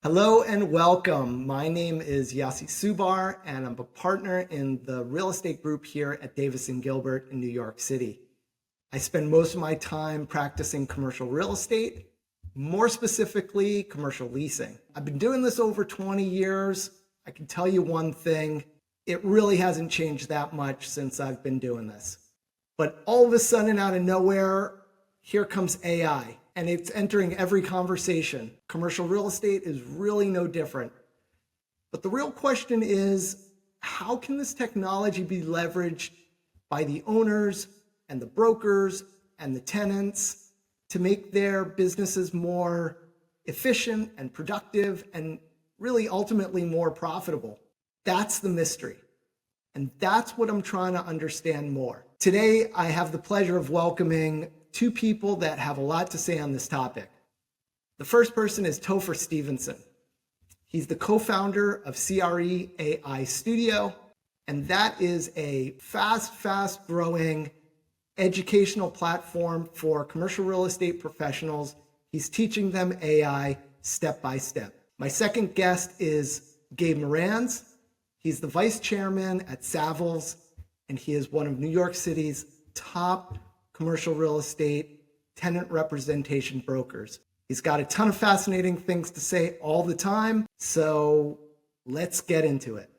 Hello and welcome. My name is Yossi Subar, and I'm a partner in the real estate group here at Davis Gilbert in New York City. I spend most of my time practicing commercial real estate, more specifically, commercial leasing. I've been doing this over 20 years. I can tell you one thing, it really hasn't changed that much since I've been doing this. But all of a sudden, out of nowhere, here comes AI, and it's entering every conversation. Commercial real estate is really no different. But the real question is, how can this technology be leveraged by the owners and the brokers and the tenants to make their businesses more efficient and productive and really ultimately more profitable? That's the mystery. And that's what I'm trying to understand more. Today, I have the pleasure of welcoming two people that have a lot to say on this topic. The first person is Topher Stephenson. He's the co-founder of CRE AI Studio, and that is a fast growing educational platform for commercial real estate professionals. He's teaching them AI step by step. My second guest is Gabe Marans. He's the vice chairman at Savills, and he is one of New York City's top commercial real estate tenant representation brokers. He's got a ton of fascinating things to say all the time, so let's get into it.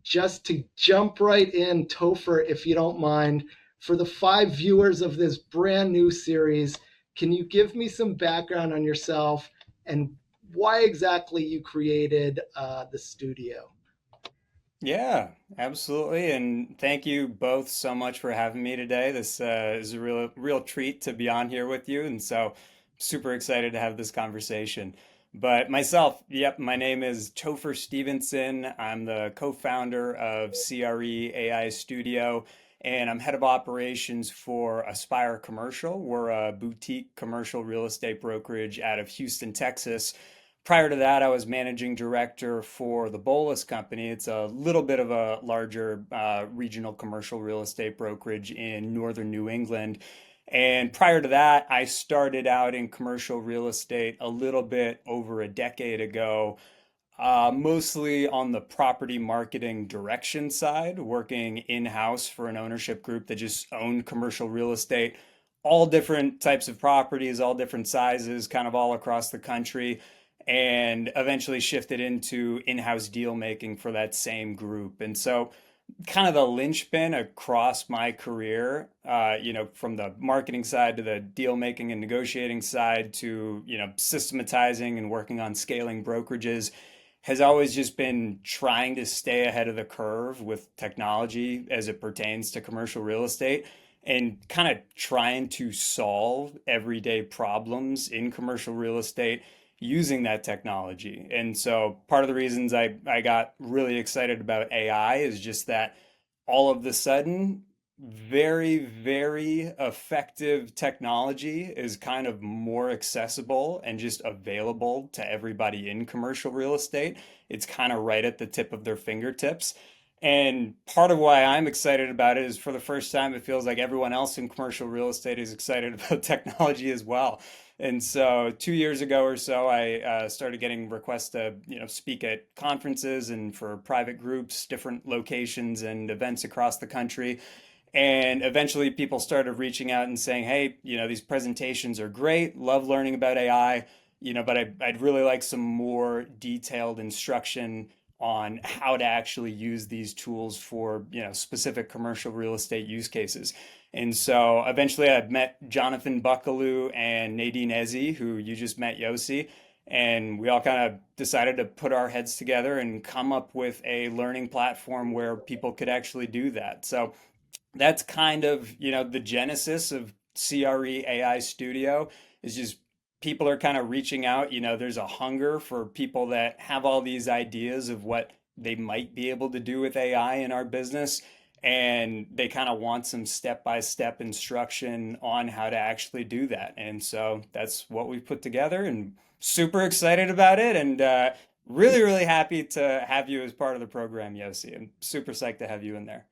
Just to jump right in, Topher, if you don't mind, for the 5 viewers of this brand new series, can you give me some background on yourself and why exactly you created the studio? Yeah, absolutely. And thank you both so much for having me today. This is a real treat to be on here with you. And so super excited to have this conversation. But myself, yep, my name is Topher Stephenson. I'm the co-founder of CRE AI Studio, and I'm head of operations for Aspire Commercial. We're a boutique commercial real estate brokerage out of Houston, Texas. Prior to that, I was managing director for the Bolus Company. It's a little bit of a larger regional commercial real estate brokerage in northern New England. And prior to that, I started out in commercial real estate a little bit over a decade ago, mostly on the property marketing direction side, working in-house for an ownership group that just owned commercial real estate, all different types of properties, all different sizes, kind of all across the country, and eventually shifted into in-house deal making for that same group. And so kind of the linchpin across my career, from the marketing side to the deal making and negotiating side to, systematizing and working on scaling brokerages, has always just been trying to stay ahead of the curve with technology as it pertains to commercial real estate and kind of trying to solve everyday problems in commercial real estate using that technology. And so part of the reasons I got really excited about AI is just that all of the sudden, very effective technology is kind of more accessible and just available to everybody in commercial real estate. It's kind of right at the tip of their fingertips. And part of why I'm excited about it is for the first time, it feels like everyone else in commercial real estate is excited about technology as well. And so 2 years ago or so, I started getting requests to, speak at conferences and for private groups, different locations and events across the country. And eventually people started reaching out and saying, hey, these presentations are great, love learning about AI, but I'd really like some more detailed instruction on how to actually use these tools for, specific commercial real estate use cases. And so eventually I met Jonathan Buckaloo and Nadine Ezzi, who you just met, Yossi, and we all kind of decided to put our heads together and come up with a learning platform where people could actually do that. So that's kind of, the genesis of CRE AI Studio is just people are kind of reaching out. There's a hunger for people that have all these ideas of what they might be able to do with AI in our business. And they kind of want some step-by-step instruction on how to actually do that. And so that's what we've put together and super excited about it. And really happy to have you as part of the program, Yossi. I'm super psyched to have you in there.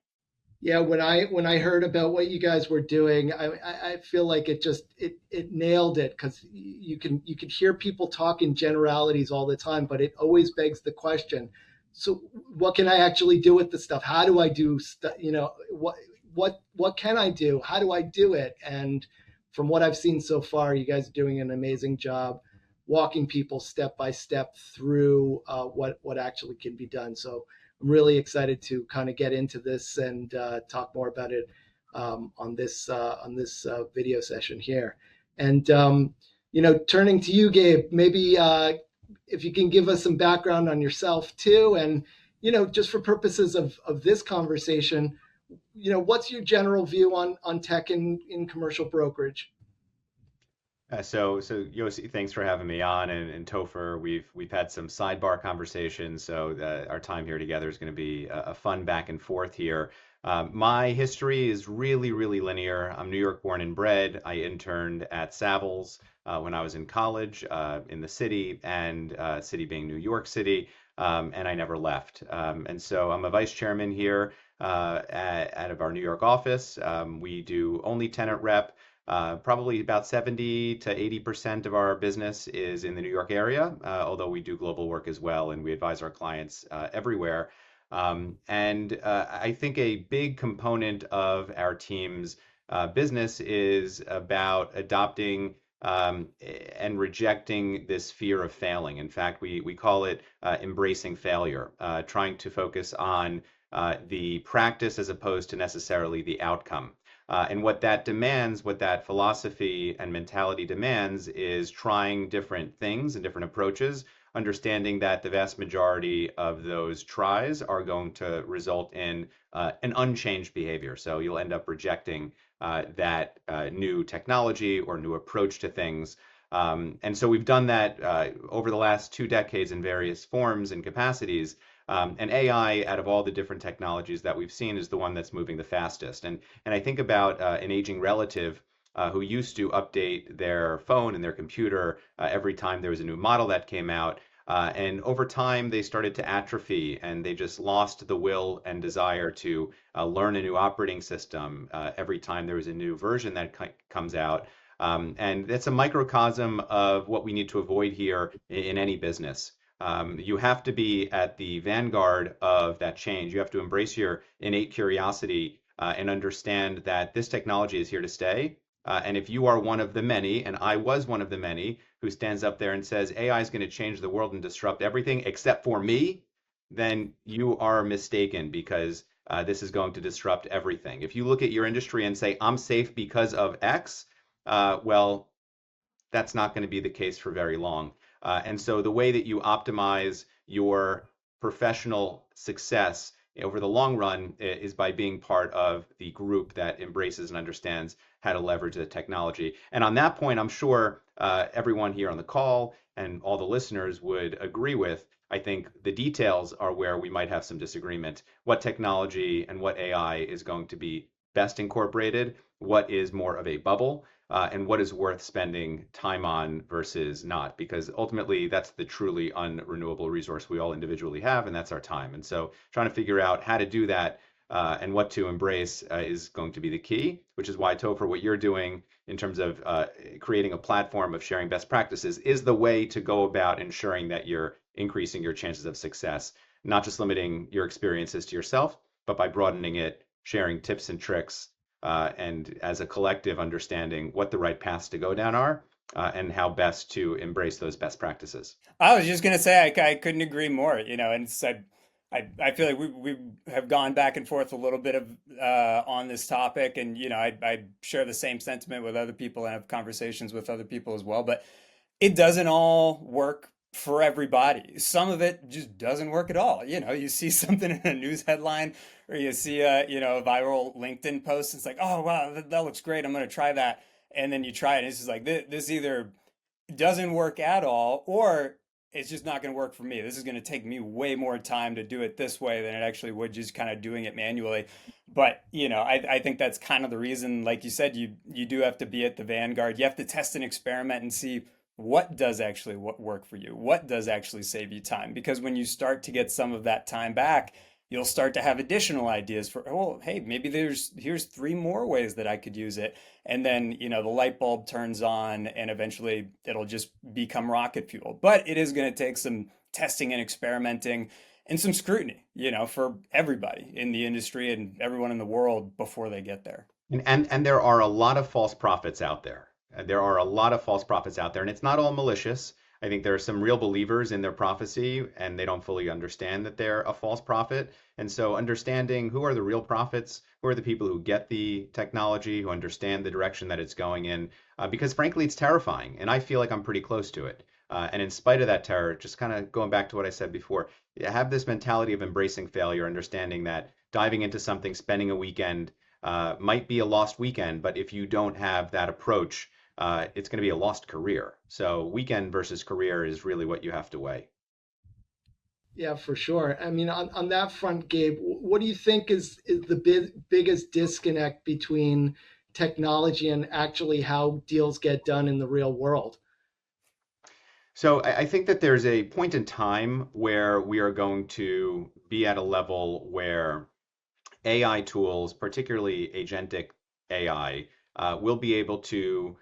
Yeah, when I heard about what you guys were doing, I feel like it nailed it because you can hear people talk in generalities all the time, but it always begs the question. So what can I actually do with the stuff? How do I do stuff? What can I do? How do I do it? And from what I've seen so far, you guys are doing an amazing job walking people step by step through what actually can be done. So I'm really excited to kind of get into this and talk more about it on this video session here. And turning to you, Gabe, maybe if you can give us some background on yourself too, and just for purposes of this conversation, what's your general view on tech in commercial brokerage? So Yossi, thanks for having me on, and Topher, we've had some sidebar conversations, so our time here together is going to be a fun back and forth here. My history is really linear. I'm New York born and bred. I interned at Savills when I was in college in the city, and city being New York City, and I never left. And so I'm a vice chairman here out of our New York office. We do only tenant rep. Probably about 70 to 80% of our business is in the New York area, although we do global work as well, and we advise our clients everywhere. And I think a big component of our team's business is about adopting and rejecting this fear of failing. In fact, we call it embracing failure, trying to focus on the practice as opposed to necessarily the outcome. And what that demands, what that philosophy and mentality demands, is trying different things and different approaches, understanding that the vast majority of those tries are going to result in an unchanged behavior. So you'll end up rejecting that new technology or new approach to things. And so we've done that over the last 2 decades in various forms and capacities. And AI, out of all the different technologies that we've seen, is the one that's moving the fastest. And I think about an aging relative who used to update their phone and their computer every time there was a new model that came out. And over time, they started to atrophy and they just lost the will and desire to learn a new operating system every time there was a new version that comes out. And that's a microcosm of what we need to avoid here in any business. You have to be at the vanguard of that change. You have to embrace your innate curiosity and understand that this technology is here to stay. And if you are one of the many, and I was one of the many, who stands up there and says AI is going to change the world and disrupt everything except for me, then you are mistaken because this is going to disrupt everything. If you look at your industry and say, I'm safe because of X, well, that's not going to be the case for very long. And so the way that you optimize your professional success over the long run is by being part of the group that embraces and understands how to leverage the technology. And on that point, I'm sure everyone here on the call and all the listeners would agree with. I think the details are where we might have some disagreement. What technology and what AI is going to be best incorporated? What is more of a bubble? And what is worth spending time on versus not, because ultimately that's the truly unrenewable resource we all individually have, and that's our time. And so trying to figure out how to do that and what to embrace is going to be the key, which is why Topher, what you're doing in terms of creating a platform of sharing best practices is the way to go about ensuring that you're increasing your chances of success, not just limiting your experiences to yourself, but by broadening it, sharing tips and tricks and as a collective understanding what the right paths to go down are and how best to embrace those best practices. I was just gonna say I couldn't agree more, and said I feel like we have gone back and forth a little bit of on this topic, and I share the same sentiment with other people and have conversations with other people as well, but it doesn't all work for everybody. Some of it just doesn't work at all. You see something in a news headline or you see a viral LinkedIn post. It's like, oh, wow, that looks great. I'm going to try that. And then you try it. And it's just like, this either doesn't work at all or it's just not going to work for me. This is going to take me way more time to do it this way than it actually would just kind of doing it manually. But, I think that's kind of the reason, like you said, you do have to be at the vanguard. You have to test and experiment and see what does actually work for you, what does actually save you time. Because when you start to get some of that time back, you'll start to have additional ideas for, oh, hey, maybe here's three more ways that I could use it. And then, the light bulb turns on and eventually it'll just become rocket fuel. But it is going to take some testing and experimenting and some scrutiny, for everybody in the industry and everyone in the world before they get there. And there are a lot of false prophets out there. There are a lot of false prophets out there, and it's not all malicious. I think there are some real believers in their prophecy, and they don't fully understand that they're a false prophet. And so, understanding who are the real prophets, who are the people who get the technology, who understand the direction that it's going in, because frankly, it's terrifying, and I feel like I'm pretty close to it. And in spite of that terror, just kind of going back to what I said before, you have this mentality of embracing failure, understanding that diving into something, spending a weekend might be a lost weekend, but if you don't have that approach, it's going to be a lost career. So weekend versus career is really what you have to weigh. Yeah, for sure. I mean, on that front, Gabe, what do you think is the biggest disconnect between technology and actually how deals get done in the real world? So I think that there's a point in time where we are going to be at a level where AI tools, particularly agentic AI, will be able to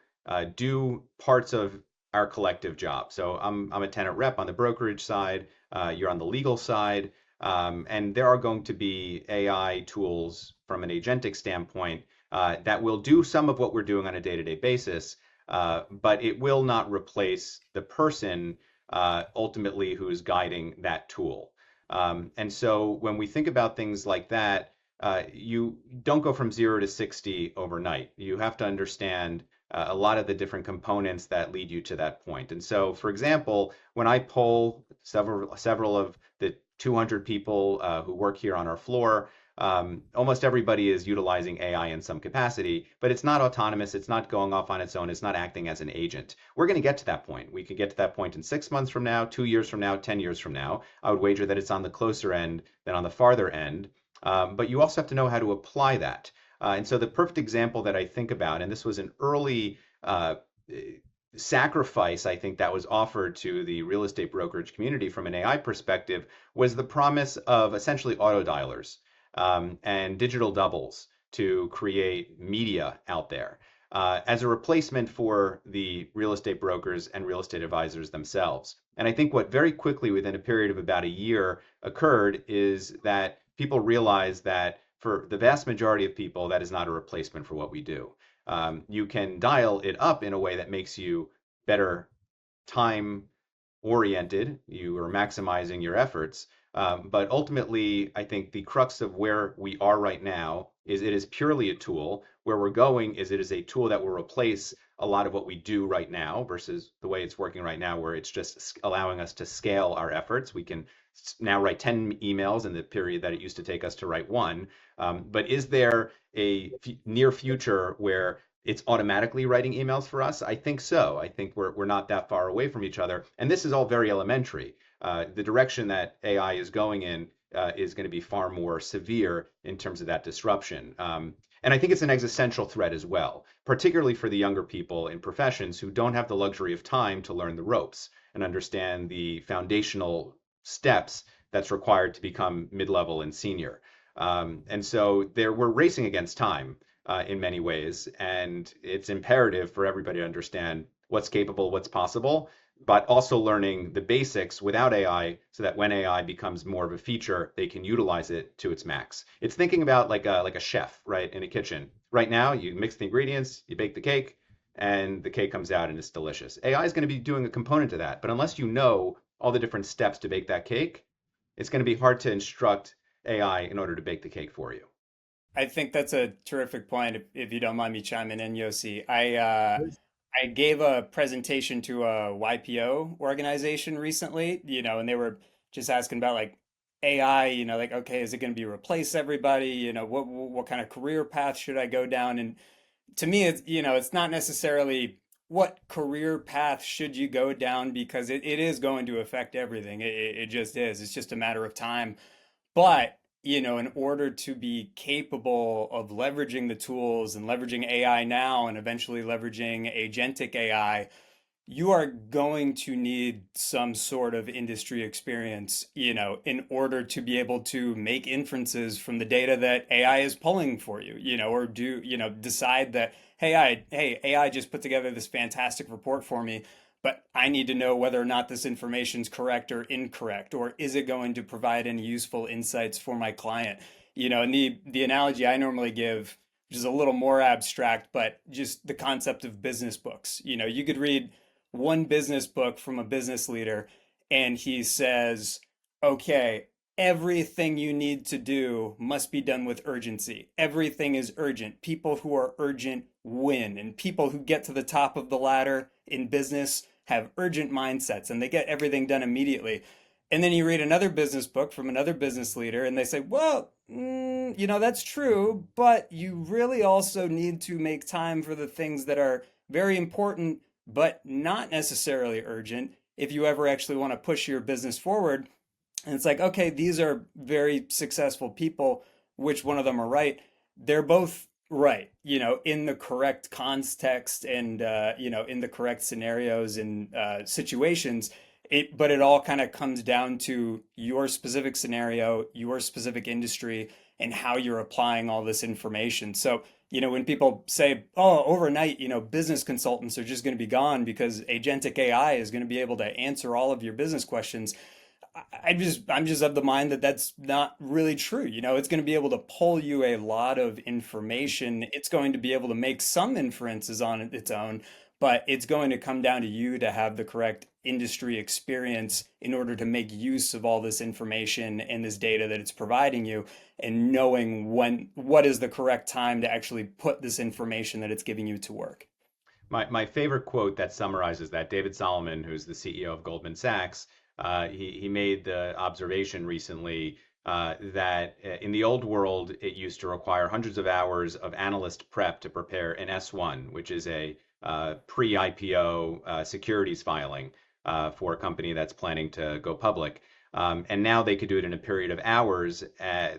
do parts of our collective job. So I'm a tenant rep on the brokerage side, you're on the legal side, and there are going to be AI tools from an agentic standpoint that will do some of what we're doing on a day-to-day basis, but it will not replace the person ultimately who is guiding that tool. And so when we think about things like that, you don't go from 0 to 60 overnight. You have to understand a lot of the different components that lead you to that point. And so, for example, when I poll several of the 200 people who work here on our floor, almost everybody is utilizing AI in some capacity, but it's not autonomous. It's not going off on its own. It's not acting as an agent. We're going to get to that point. We could get to that point in 6 months from now, 2 years from now, 10 years from now. I would wager that it's on the closer end than on the farther end. But you also have to know how to apply that. And so the perfect example that I think about, and this was an early sacrifice, I think, that was offered to the real estate brokerage community from an AI perspective, was the promise of essentially auto dialers and digital doubles to create media out there as a replacement for the real estate brokers and real estate advisors themselves. And I think what very quickly, within a period of about a year, occurred is that people realized that for the vast majority of people, that is not a replacement for what we do. You can dial it up in a way that makes you better time oriented, you are maximizing your efforts. But ultimately, I think the crux of where we are right now is it is purely a tool. Where we're going is it is a tool that will replace a lot of what we do right now versus the way it's working right now, where it's just allowing us to scale our efforts. We can now write 10 emails in the period that it used to take us to write one. But is there a near future where it's automatically writing emails for us? I think so. I think we're not that far away from each other. And this is all very elementary. The direction that AI is going in is going to be far more severe in terms of that disruption. And I think it's an existential threat as well, particularly for the younger people in professions who don't have the luxury of time to learn the ropes and understand the foundational steps that's required to become mid-level and senior. And so we're racing against time in many ways, and it's imperative for everybody to understand what's capable, what's possible, but also learning the basics without AI so that when AI becomes more of a feature, they can utilize it to its max. It's thinking about like a chef, right, in a kitchen. Right now, you mix the ingredients, you bake the cake, and the cake comes out and it's delicious. AI is going to be doing a component of that, but unless you know all the different steps to bake that cake, it's going to be hard to instruct AI in order to bake the cake for you. I think that's a terrific point. If you don't mind me chiming in, Yossi, I gave a presentation to a YPO organization recently, and they were just asking about like AI, like, okay, is it going to be replace everybody? What kind of career path should I go down? And to me, it's not necessarily what career path should you go down because it is going to affect everything. It just is. It's just a matter of time. But, in order to be capable of leveraging the tools and leveraging AI now and eventually leveraging agentic AI, you are going to need some sort of industry experience, in order to be able to make inferences from the data that AI is pulling for you, or decide that, hey, AI just put together this fantastic report for me, but I need to know whether or not this information is correct or incorrect, or is it going to provide any useful insights for my client? And the analogy I normally give, which is a little more abstract, but just the concept of business books. You could read one business book from a business leader, and he says, okay, everything you need to do must be done with urgency. Everything is urgent. People who are urgent win. And people who get to the top of the ladder in business have urgent mindsets and they get everything done immediately. And then you read another business book from another business leader, and they say, well, that's true, but you really also need to make time for the things that are very important but not necessarily urgent if you ever actually want to push your business forward. And it's like, okay, these are very successful people. Which one of them are right? They're both right, in the correct context and, in the correct scenarios and situations. But it all kind of comes down to your specific scenario, your specific industry, and how you're applying all this information. So, when people say, oh, overnight, business consultants are just going to be gone because agentic AI is going to be able to answer all of your business questions. I'm just of the mind that that's not really true. It's going to be able to pull you a lot of information. It's going to be able to make some inferences on its own, but it's going to come down to you to have the correct industry experience in order to make use of all this information and this data that it's providing you, and knowing what is the correct time to actually put this information that it's giving you to work. My favorite quote that summarizes that, David Solomon, who's the CEO of Goldman Sachs, he made the observation recently that in the old world, it used to require hundreds of hours of analyst prep to prepare an S1, which is a pre-IPO securities filing for a company that's planning to go public. And now they could do it in a period of hours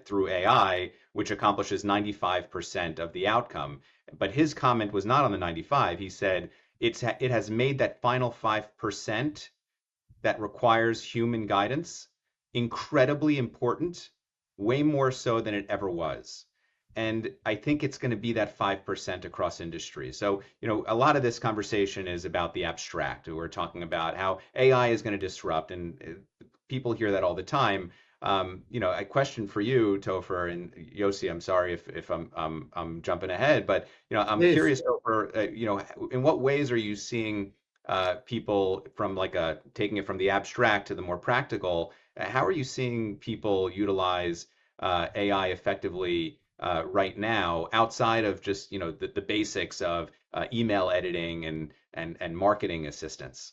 through AI, which accomplishes 95% of the outcome. But his comment was not on the 95. He said it has made that final 5% that requires human guidance incredibly important, way more so than it ever was. And I think it's going to be that 5% across industry. So, a lot of this conversation is about the abstract. We're talking about how AI is going to disrupt, and people hear that all the time. A question for you, Topher and Yossi. I'm sorry if I'm jumping ahead, but I'm Please. curious, Topher. In what ways are you seeing people from like taking it from the abstract to the more practical? How are you seeing people utilize AI effectively right now, outside of just the basics of email editing and marketing assistance?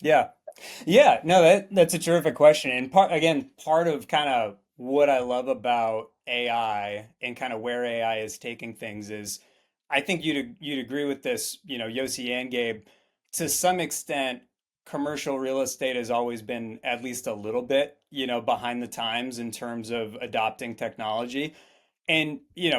Yeah. Yeah, no, that's a terrific question. And part of kind of what I love about AI and kind of where AI is taking things is, I think you'd agree with this, Yossi and Gabe, to some extent, commercial real estate has always been at least a little bit, behind the times in terms of adopting technology. And you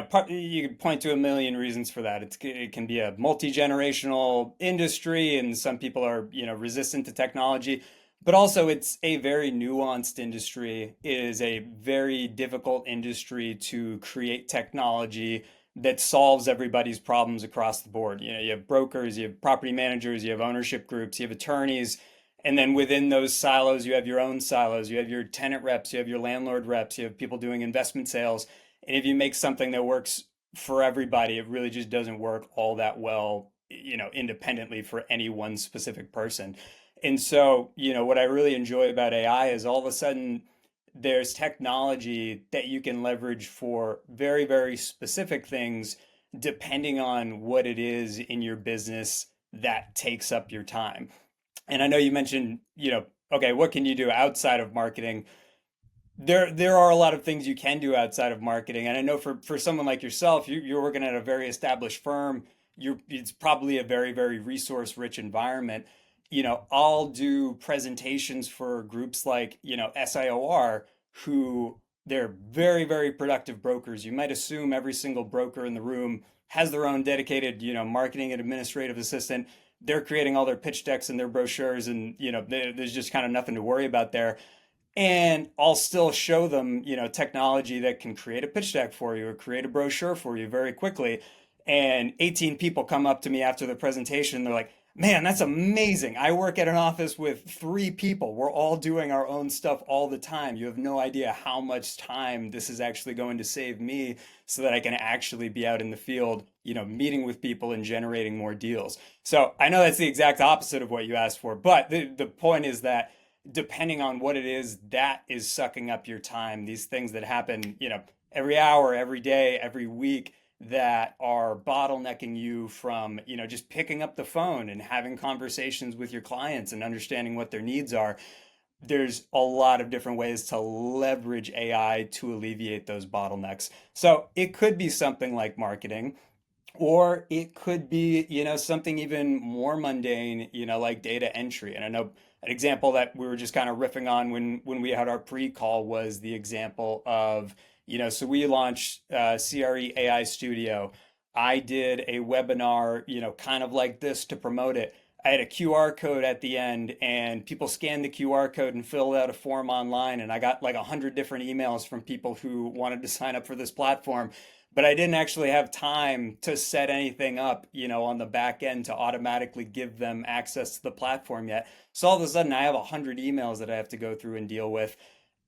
could point to a million reasons for that. It can be a multi-generational industry, and some people are resistant to technology. But also, it's a very nuanced industry. It is a very difficult industry to create technology that solves everybody's problems across the board. You have brokers, you have property managers, you have ownership groups, you have attorneys, and then within those silos, you have your own silos. You have your tenant reps, you have your landlord reps, you have people doing investment sales. And if you make something that works for everybody, it really just doesn't work all that well, independently for any one specific person. And so, what I really enjoy about AI is all of a sudden there's technology that you can leverage for very, very specific things, depending on what it is in your business that takes up your time. And I know you mentioned, okay, what can you do outside of marketing? There are a lot of things you can do outside of marketing, and I know for someone like yourself, you're working at a very established firm. It's probably a very, very resource rich environment. I'll do presentations for groups like SIOR, who they're very, very productive brokers. You might assume every single broker in the room has their own dedicated marketing and administrative assistant, they're creating all their pitch decks and their brochures, and there's just kind of nothing to worry about there. And I'll still show them, technology that can create a pitch deck for you or create a brochure for you very quickly. And 18 people come up to me after the presentation. They're like, man, that's amazing. I work at an office with 3 people. We're all doing our own stuff all the time. You have no idea how much time this is actually going to save me so that I can actually be out in the field, meeting with people and generating more deals. So I know that's the exact opposite of what you asked for, but the point is that depending on what it is that is sucking up your time, these things that happen, every hour, every day, every week that are bottlenecking you from, just picking up the phone and having conversations with your clients and understanding what their needs are. There's a lot of different ways to leverage AI to alleviate those bottlenecks. So it could be something like marketing, or it could be, something even more mundane, like data entry. And I know an example that we were just kind of riffing on when we had our pre-call was the example of, so we launched CRE AI Studio. I did a webinar, kind of like this to promote it. I had a QR code at the end, and people scanned the QR code and filled out a form online. And I got like 100 different emails from people who wanted to sign up for this platform, but I didn't actually have time to set anything up, on the back end to automatically give them access to the platform yet. So all of a sudden I have 100 emails that I have to go through and deal with.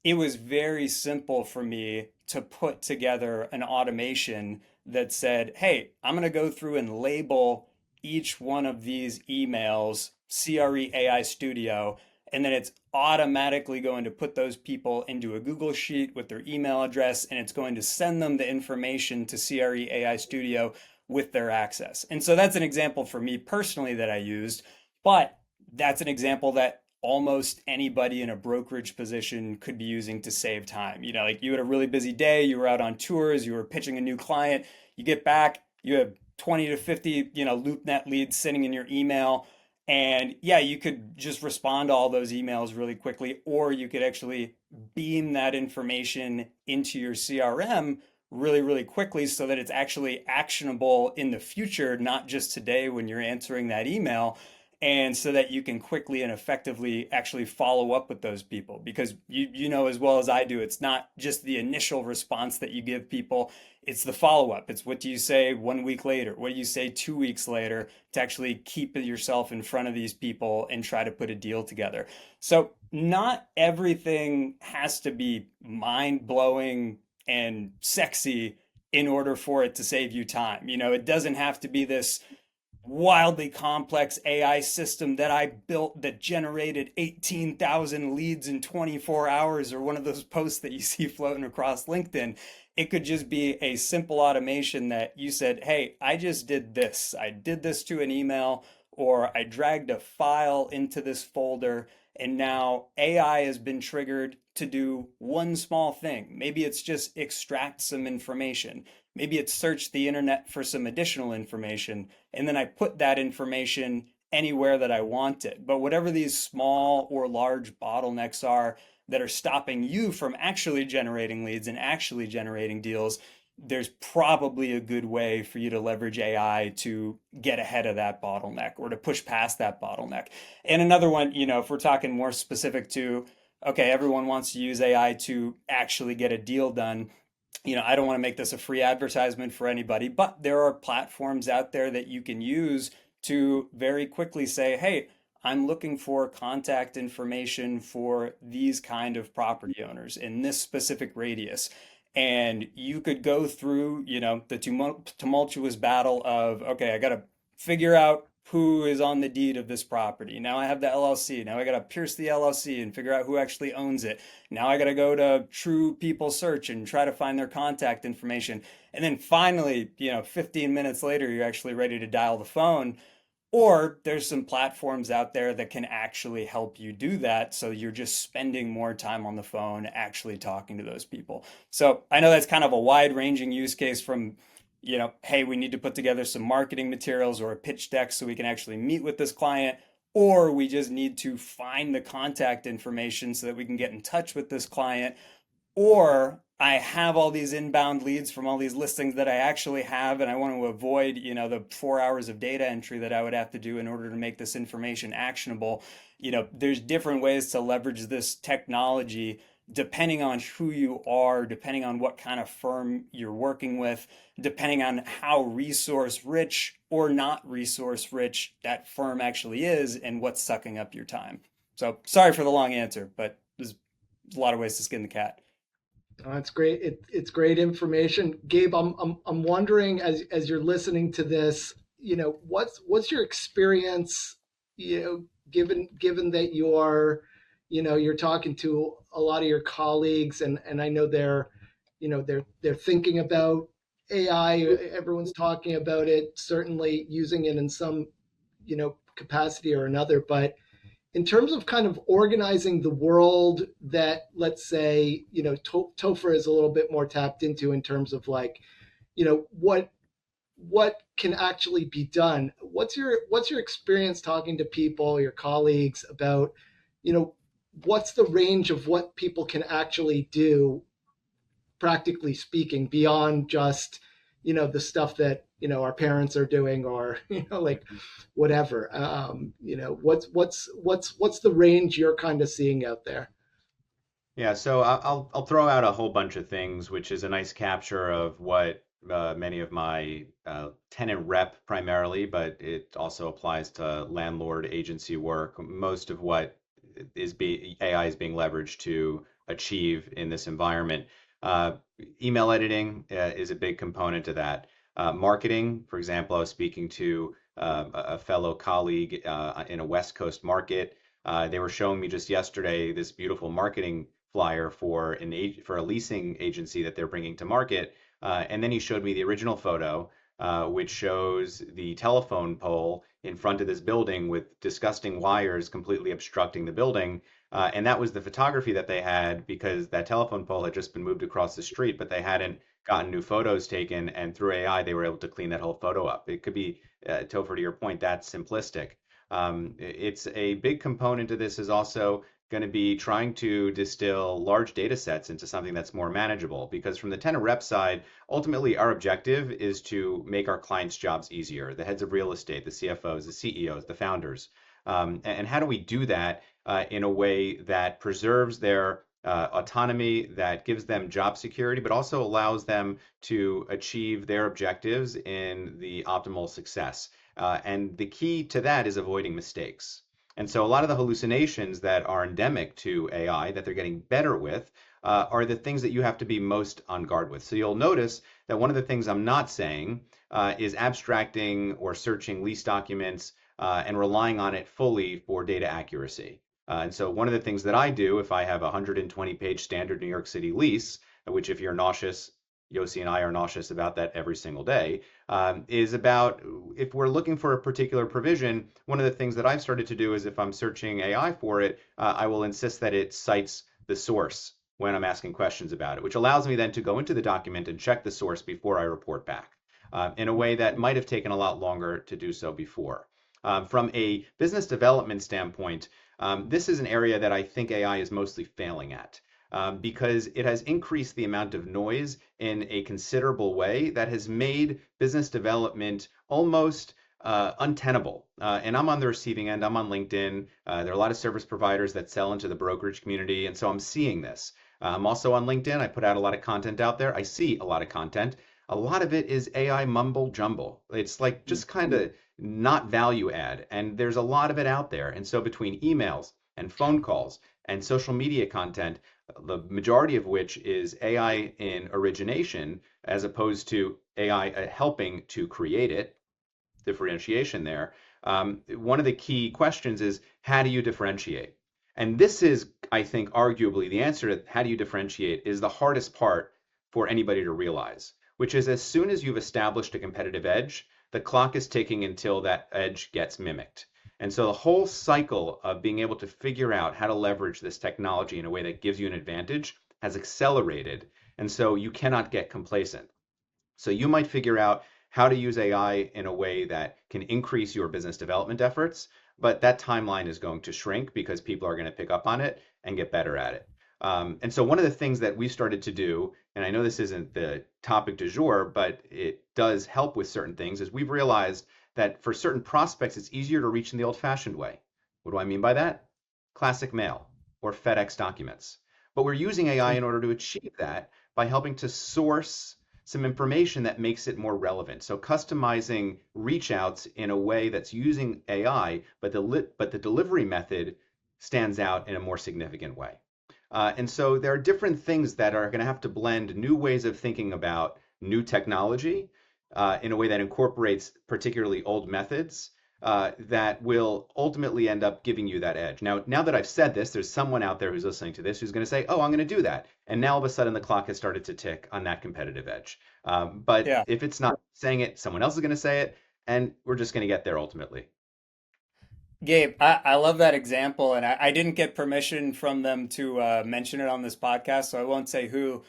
It was very simple for me to put together an automation that said, hey, I'm going to go through and label each one of these emails CRE AI Studio, and then it's automatically going to put those people into a Google Sheet with their email address, and it's going to send them the information to CRE AI Studio with their access. And so that's an example for me personally that I used, but that's an example that almost anybody in a brokerage position could be using to save time. Like you had a really busy day, you were out on tours, you were pitching a new client, you get back, you have 20 to 50, LoopNet leads sitting in your email. And yeah, you could just respond to all those emails really quickly, or you could actually beam that information into your CRM really, really quickly so that it's actually actionable in the future, not just today when you're answering that email. And so that you can quickly and effectively actually follow up with those people, because you know as well as I do, it's not just the initial response that you give people, it's the follow up. It's what do you say 1 week later? What do you say 2 weeks later to actually keep yourself in front of these people and try to put a deal together? So not everything has to be mind blowing and sexy in order for it to save you time. It doesn't have to be this wildly complex AI system that I built that generated 18,000 leads in 24 hours, or one of those posts that you see floating across LinkedIn. It could just be a simple automation that you said, hey, I just did this. I did this to an email, or I dragged a file into this folder, and now AI has been triggered to do one small thing. Maybe it's just extract some information. Maybe it's search the internet for some additional information, and then I put that information anywhere that I want it. But whatever these small or large bottlenecks are that are stopping you from actually generating leads and actually generating deals, there's probably a good way for you to leverage AI to get ahead of that bottleneck or to push past that bottleneck. And another one, if we're talking more specific to, okay, everyone wants to use AI to actually get a deal done. I don't want to make this a free advertisement for anybody, but there are platforms out there that you can use to very quickly say, hey, I'm looking for contact information for these kind of property owners in this specific radius. And you could go through, the tumultuous battle of, okay, I got to figure out who is on the deed of this property. Now I have the LLC. Now I got to pierce the LLC and figure out who actually owns it. Now I got to go to True People Search and try to find their contact information. And then finally, 15 minutes later, you're actually ready to dial the phone. Or there's some platforms out there that can actually help you do that. So you're just spending more time on the phone actually talking to those people. So I know that's kind of a wide ranging use case from, hey, we need to put together some marketing materials or a pitch deck so we can actually meet with this client. Or we just need to find the contact information so that we can get in touch with this client. Or I have all these inbound leads from all these listings that I actually have, and I want to avoid, the 4 hours of data entry that I would have to do in order to make this information actionable. There's different ways to leverage this technology depending on who you are, depending on what kind of firm you're working with, depending on how resource rich or not resource rich that firm actually is, and what's sucking up your time. So sorry for the long answer, but there's a lot of ways to skin the cat. It's great. It's great information, Gabe. I'm wondering as you're listening to this, what's your experience, given that you're, you're talking to a lot of your colleagues, and I know they're thinking about AI. Everyone's talking about it, certainly using it in some, capacity or another, but in terms of kind of organizing the world that, let's say, Topher is a little bit more tapped into in terms of like, what can actually be done. What's your experience talking to people, your colleagues, about, you know, what's the range of what people can actually do, practically speaking, beyond just, the stuff that, our parents are doing, or, like whatever. What's the range you're kind of seeing out there? Yeah, so I'll throw out a whole bunch of things, which is a nice capture of what many of my tenant rep primarily, but it also applies to landlord agency work. Most of what AI is being leveraged to achieve in this environment. Uh, Email editing is a big component of that. Marketing, for example, I was speaking to a fellow colleague in a West Coast market. They were showing me just yesterday this beautiful marketing flyer for for a leasing agency that they're bringing to market. And then he showed me the original photo, which shows the telephone pole in front of this building with disgusting wires completely obstructing the building. And that was the photography that they had because that telephone pole had just been moved across the street, but they hadn't gotten new photos taken. And through AI, they were able to clean that whole photo up. It could be, Topher, to your point, that simplistic. It's a big component of this is also going to be trying to distill large data sets into something that's more manageable. Because from the tenant rep side, ultimately our objective is to make our clients' jobs easier. The heads of real estate, the CFOs, the CEOs, the founders. And how do we do that in a way that preserves their autonomy, that gives them job security, but also allows them to achieve their objectives in the optimal success? And the key to that is avoiding mistakes. And so a lot of the hallucinations that are endemic to AI that they're getting better with are the things that you have to be most on guard with. So you'll notice that one of the things I'm not saying is abstracting or searching lease documents and relying on it fully for data accuracy. And so one of the things that I do if I have a 120-page standard New York City lease, which if you're nauseous, Yossi and I are nauseous about that every single day, is about if we're looking for a particular provision, one of the things that I've started to do is if I'm searching AI for it, I will insist that it cites the source when I'm asking questions about it, which allows me then to go into the document and check the source before I report back in a way that might have taken a lot longer to do so before. From a business development standpoint, this is an area that I think AI is mostly failing at. Because it has increased the amount of noise in a considerable way that has made business development almost untenable. And I'm on the receiving end. I'm on LinkedIn. There are a lot of service providers that sell into the brokerage community. And so I'm seeing this. I'm also on LinkedIn. I put out a lot of content out there. I see a lot of content. A lot of it is AI mumble jumble. It's like just kind of not value add. And there's a lot of it out there. And so between emails and phone calls and social media content, the majority of which is AI in origination as opposed to AI helping to create it, differentiation there. One of the key questions is how do you differentiate? And this is, I think, arguably the answer to how do you differentiate is the hardest part for anybody to realize, which is as soon as you've established a competitive edge, the clock is ticking until that edge gets mimicked. And so the whole cycle of being able to figure out how to leverage this technology in a way that gives you an advantage has accelerated. And so you cannot get complacent. So you might figure out how to use AI in a way that can increase your business development efforts, but that timeline is going to shrink because people are going to pick up on it and get better at it. And so one of the things that we started to do, and I know this isn't the topic du jour, but it does help with certain things, is we've realized that for certain prospects, it's easier to reach in the old-fashioned way. What do I mean by that? Classic mail or FedEx documents. But we're using AI in order to achieve that by helping to source some information that makes it more relevant. So customizing reach outs in a way that's using AI, but the delivery method stands out in a more significant way. And so there are different things that are going to have to blend new ways of thinking about new technology in a way that incorporates particularly old methods that will ultimately end up giving you that edge. Now that I've said this, there's someone out there who's listening to this who's going to say, "Oh, I'm going to do that," and now all of a sudden the clock has started to tick on that competitive edge. But Yeah. if it's not saying it, someone else is going to say it, and we're just going to get there ultimately. Gabe, I love that example, and I didn't get permission from them to mention it on this podcast, so I won't say who.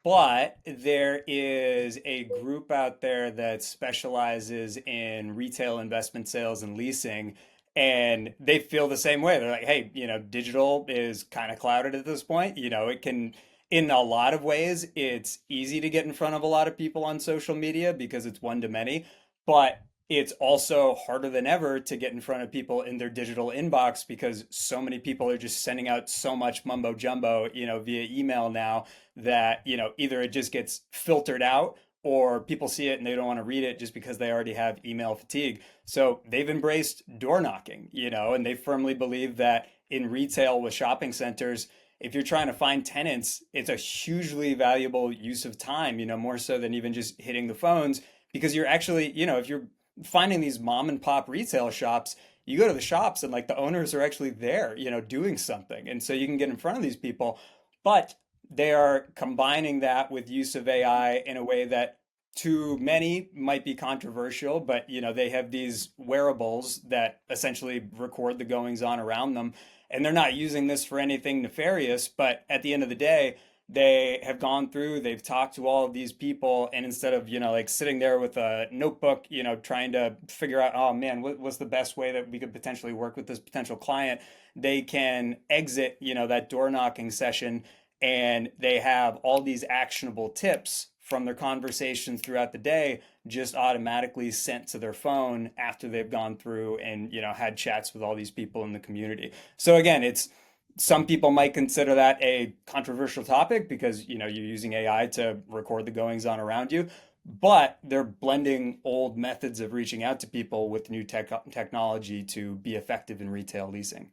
But there is a group out there that specializes in retail investment sales and leasing, and they feel the same way. They're like, hey, digital is kind of clouded at this point. It can, in a lot of ways, it's easy to get in front of a lot of people on social media because it's one to many, but it's also harder than ever to get in front of people in their digital inbox because so many people are just sending out so much mumbo jumbo, via email now that, either it just gets filtered out or people see it and they don't want to read it just because they already have email fatigue. So they've embraced door knocking, and they firmly believe that in retail with shopping centers, if you're trying to find tenants, it's a hugely valuable use of time, more so than even just hitting the phones because you're actually, if you're finding these mom and pop retail shops, you go to the shops and like the owners are actually there, doing something. And so you can get in front of these people. But they are combining that with use of AI in a way that to many might be controversial, but they have these wearables that essentially record the goings on around them. And they're not using this for anything nefarious, but at the end of the day, they have gone through, they've talked to all of these people, and instead of, like sitting there with a notebook, trying to figure out, oh man, what's the best way that we could potentially work with this potential client, they can exit, that door knocking session and they have all these actionable tips from their conversations throughout the day just automatically sent to their phone after they've gone through and had chats with all these people in the community. So again, it's some people might consider that a controversial topic because you're using AI to record the goings on around you, but they're blending old methods of reaching out to people with new technology to be effective in retail leasing.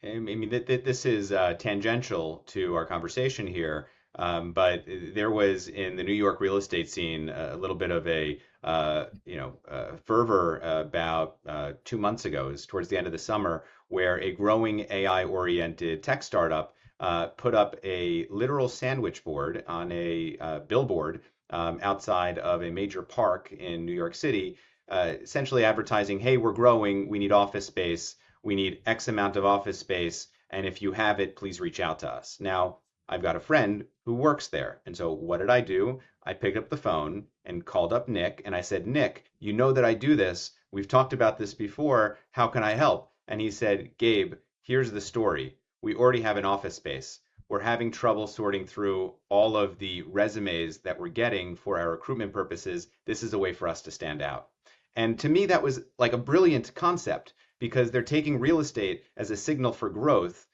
I mean, this is tangential to our conversation here, but there was in the New York real estate scene a little bit of a fervor about 2 months ago, it was towards the end of the summer, where a growing AI-oriented tech startup put up a literal sandwich board on a billboard outside of a major park in New York City, essentially advertising, "Hey, we're growing. We need office space. We need X amount of office space, and if you have it, please reach out to us." Now, I've got a friend who works there. And so what did I do? I picked up the phone and called up Nick and I said, "Nick, you know that I do this. We've talked about this before. How can I help?" And he said, "Gabe, here's the story. We already have an office space. We're having trouble sorting through all of the resumes that we're getting for our recruitment purposes. This is a way for us to stand out." And to me, that was like a brilliant concept because they're taking real estate as a signal for growth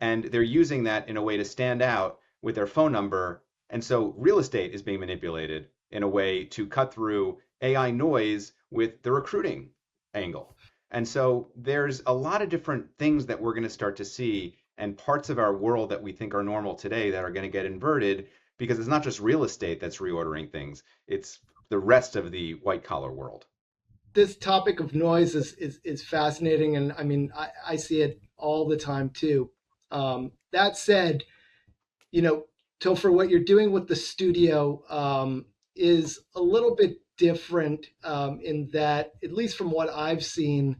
and they're using that in a way to stand out with their phone number. And so real estate is being manipulated in a way to cut through AI noise with the recruiting angle. And so there's a lot of different things that we're going to start to see and parts of our world that we think are normal today that are going to get inverted because it's not just real estate that's reordering things, it's the rest of the white collar world. This topic of noise is fascinating, and I mean I see it all the time too. That said, you know, Topher, what you're doing with the studio is a little bit different in that, at least from what I've seen,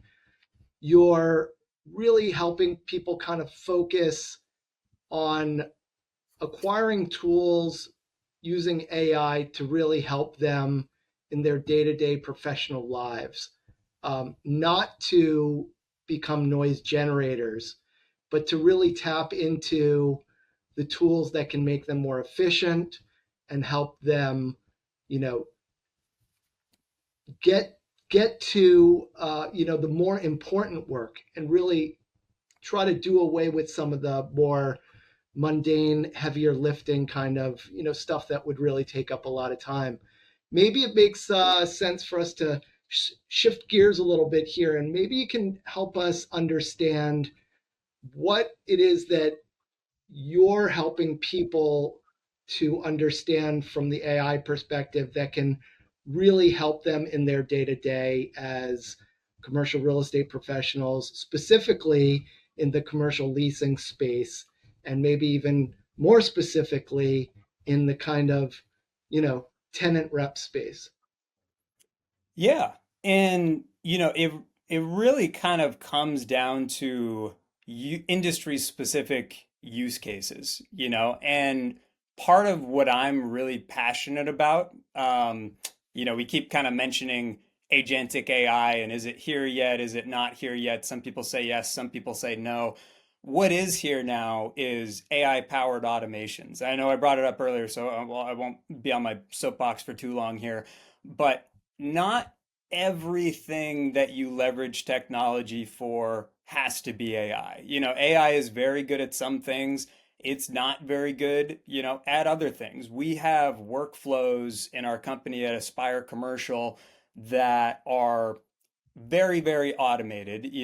you're really helping people kind of focus on acquiring tools using AI to really help them in their day-to-day professional lives, not to become noise generators, but to really tap into the tools that can make them more efficient and help them, you know, get get to the more important work and really try to do away with some of the more mundane, heavier lifting kind of stuff that would really take up a lot of time. Maybe it makes sense for us to shift gears a little bit here, and maybe you can help us understand what it is that you're helping people to understand from the AI perspective that can really help them in their day to day as commercial real estate professionals, specifically in the commercial leasing space, and maybe even more specifically in the kind of, tenant rep space. Yeah. And it really kind of comes down to industry specific use cases, and part of what I'm really passionate about, we keep kind of mentioning agentic AI, and is it here yet? Is it not here yet? Some people say yes, some people say no. What is here now is AI powered automations. I know I brought it up earlier, so well, I won't be on my soapbox for too long here, but not everything that you leverage technology for has to be AI. AI is very good at some things. It's not very good, at other things. We have workflows in our company at Aspire Commercial that are very, very automated.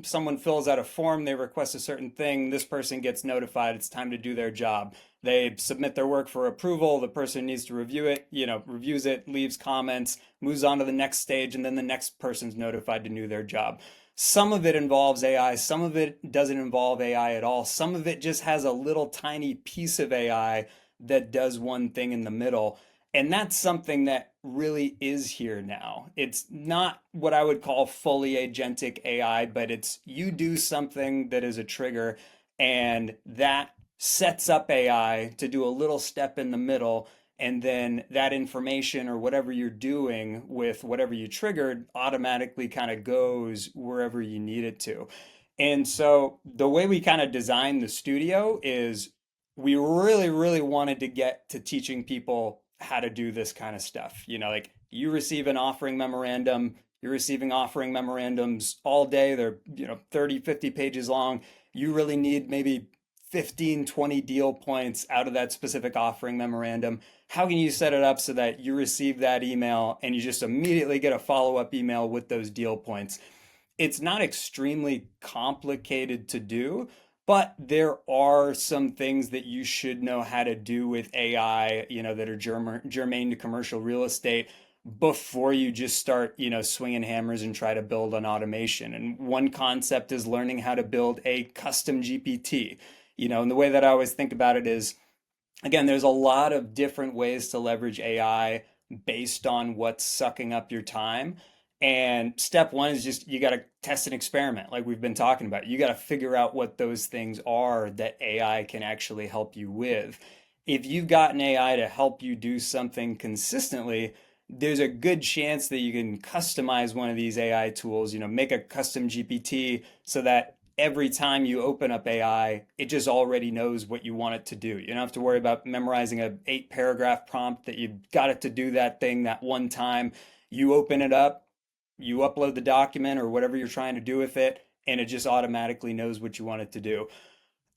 Someone fills out a form, they request a certain thing, this person gets notified it's time to do their job. They submit their work for approval, the person needs to review it, reviews it, leaves comments, moves on to the next stage, and then the next person's notified to do their job. Some of it involves AI, some of it doesn't involve AI at all. Some of it just has a little tiny piece of AI that does one thing in the middle. And that's something that really is here now. It's not what I would call fully agentic AI, but it's you do something that is a trigger, and that sets up AI to do a little step in the middle. And then that information or whatever you're doing with whatever you triggered automatically kind of goes wherever you need it to. And so the way we kind of designed the studio is we really, really wanted to get to teaching people how to do this kind of stuff. Like you receive an offering memorandum, you're receiving offering memorandums all day. They're, 30, 50 pages long. You really need maybe 15, 20 deal points out of that specific offering memorandum. How can you set it up so that you receive that email and you just immediately get a follow-up email with those deal points? It's not extremely complicated to do, but there are some things that you should know how to do with AI, that are germane to commercial real estate before you just start, swinging hammers and try to build an automation. And one concept is learning how to build a custom GPT. And the way that I always think about it is, again, there's a lot of different ways to leverage AI based on what's sucking up your time. And step one is just you got to test and experiment, like we've been talking about. You got to figure out what those things are that AI can actually help you with. If you've got an AI to help you do something consistently, there's a good chance that you can customize one of these AI tools, make a custom GPT so that every time you open up AI, it just already knows what you want it to do. You don't have to worry about memorizing a 8 paragraph prompt that you've got it to do that thing that one time. You open it up, you upload the document or whatever you're trying to do with it, and it just automatically knows what you want it to do.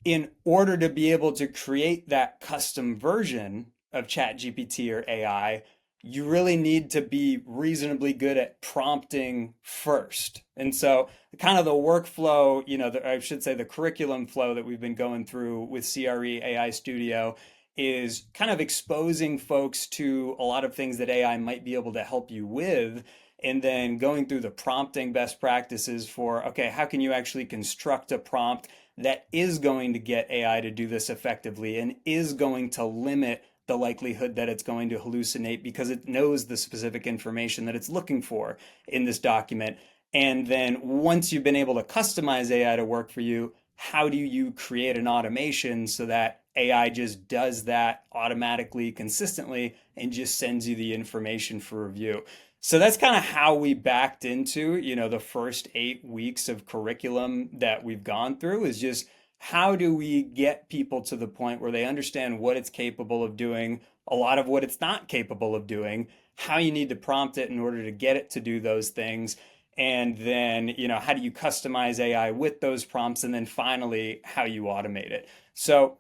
In order to be able to create that custom version of ChatGPT or AI, you really need to be reasonably good at prompting first. And so, kind of the workflow, I should say the curriculum flow that we've been going through with CRE AI Studio is kind of exposing folks to a lot of things that AI might be able to help you with, and then going through the prompting best practices for, okay, how can you actually construct a prompt that is going to get AI to do this effectively and is going to limit the likelihood that it's going to hallucinate because it knows the specific information that it's looking for in this document. And then once you've been able to customize AI to work for you, how do you create an automation so that AI just does that automatically, consistently, and just sends you the information for review? So that's kind of how we backed into, the first 8 weeks of curriculum that we've gone through, is just how do we get people to the point where they understand what it's capable of doing, a lot of what it's not capable of doing, how you need to prompt it in order to get it to do those things, and then, how do you customize AI with those prompts, and then finally, how you automate it. So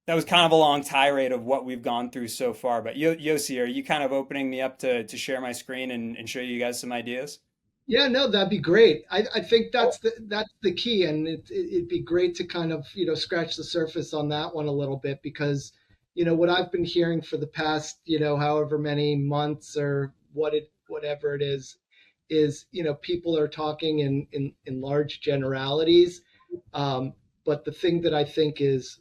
that was kind of a long tirade of what we've gone through so far. But Yossi, are you kind of opening me up to share my screen and show you guys some ideas? Yeah, no, that'd be great. I think Cool. that's the key, and it'd be great to kind of scratch the surface on that one a little bit because what I've been hearing for the past however many months or whatever it is people are talking in large generalities, but the thing that I think is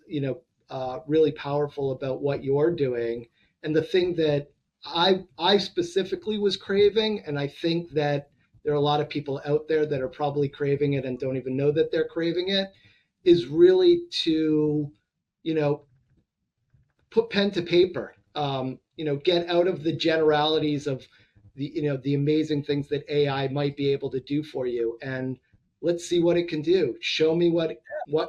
really powerful about what you're doing, and the thing that I specifically was craving, and I think that there are a lot of people out there that are probably craving it and don't even know that they're craving it, is really to, you know, put pen to paper. Get out of the generalities of the amazing things that AI might be able to do for you, and let's see what it can do. Show me what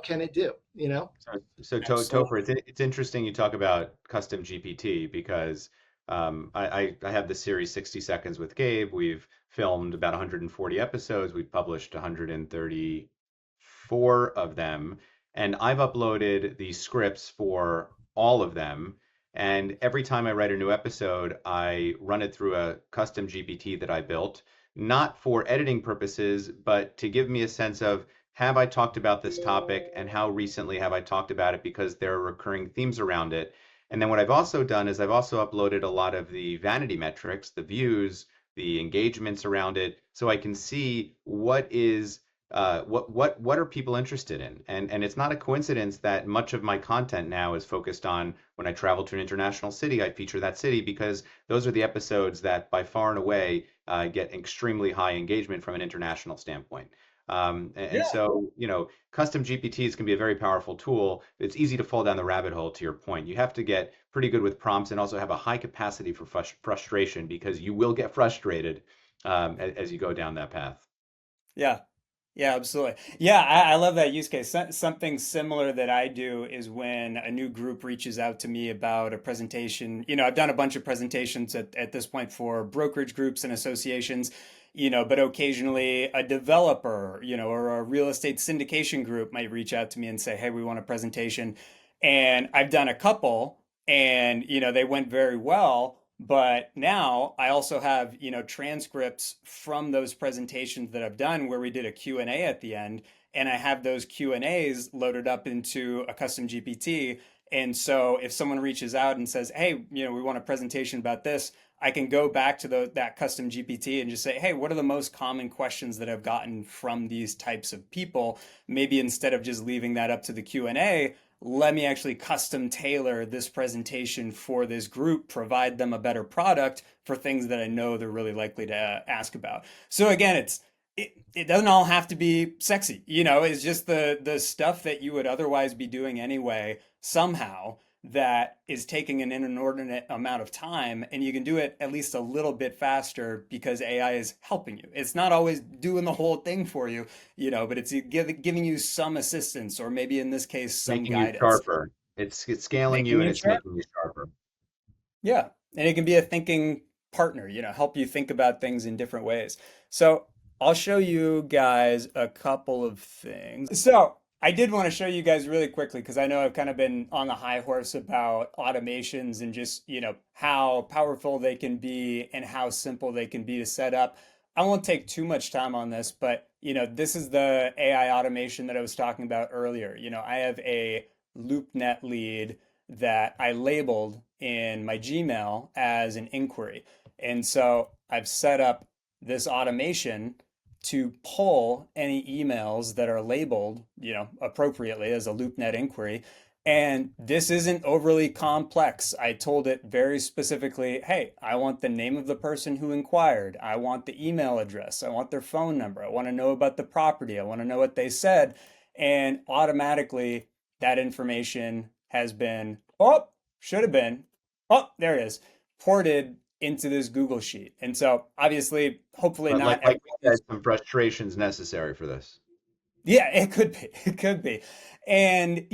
can it do. Absolutely. Topher, it's interesting you talk about custom GPT because I have the series 60 Seconds with Gabe. We've filmed about 140 episodes. We've published 134 of them, and I've uploaded the scripts for all of them. And every time I write a new episode, I run it through a custom GPT that I built, not for editing purposes, but to give me a sense of have I talked about this topic and how recently have I talked about it because there are recurring themes around it. And then what I've also done is I've also uploaded a lot of the vanity metrics, the views, the engagements around it, so I can see what are people interested in. And it's not a coincidence that much of my content now is focused on when I travel to an international city, I feature that city because those are the episodes that by far and away get extremely high engagement from an international standpoint. And Yeah. so, custom GPTs can be a very powerful tool. It's easy to fall down the rabbit hole to your point. You have to get pretty good with prompts and also have a high capacity for frustration because you will get frustrated as you go down that path. Yeah. Yeah, absolutely. Yeah, I love that use case. Something similar that I do is when a new group reaches out to me about a presentation. I've done a bunch of presentations at this point for brokerage groups and associations, but occasionally a developer, or a real estate syndication group might reach out to me and say, hey, we want a presentation. And I've done a couple and, they went very well. But now I also have, transcripts from those presentations that I've done where we did a Q&A at the end, and I have those Q&As loaded up into a custom GPT. And so if someone reaches out and says, "Hey, we want a presentation about this," I can go back to that custom GPT and just say, "Hey, what are the most common questions that I've gotten from these types of people?" Maybe instead of just leaving that up to the Q&A, let me actually custom tailor this presentation for this group, provide them a better product for things that I know they're really likely to ask about. So again, it doesn't all have to be sexy, it's just the stuff that you would otherwise be doing anyway somehow that is taking an inordinate amount of time, and you can do it at least a little bit faster because AI is helping you. It's not always doing the whole thing for you, but it's giving you some assistance, or maybe in this case, some Making you guidance, sharper. It's scaling you making and you it's sharp. making you sharper. Yeah. And it can be a thinking partner, help you think about things in different ways. So I'll show you guys a couple of things. So I did want to show you guys really quickly because I know I've kind of been on the high horse about automations and just, how powerful they can be and how simple they can be to set up. I won't take too much time on this, but, this is the AI automation that I was talking about earlier. I have a LoopNet lead that I labeled in my Gmail as an inquiry. And so I've set up this automation to pull any emails that are labeled, appropriately as a LoopNet inquiry. And this isn't overly complex. I told it very specifically, hey, I want the name of the person who inquired. I want the email address. I want their phone number. I want to know about the property. I want to know what they said. And automatically, that information has been, should have been, there it is, ported into this Google Sheet. And so obviously, hopefully But not like you said, everyone's, some frustrations necessary for this. Yeah, it could be. It could be. And,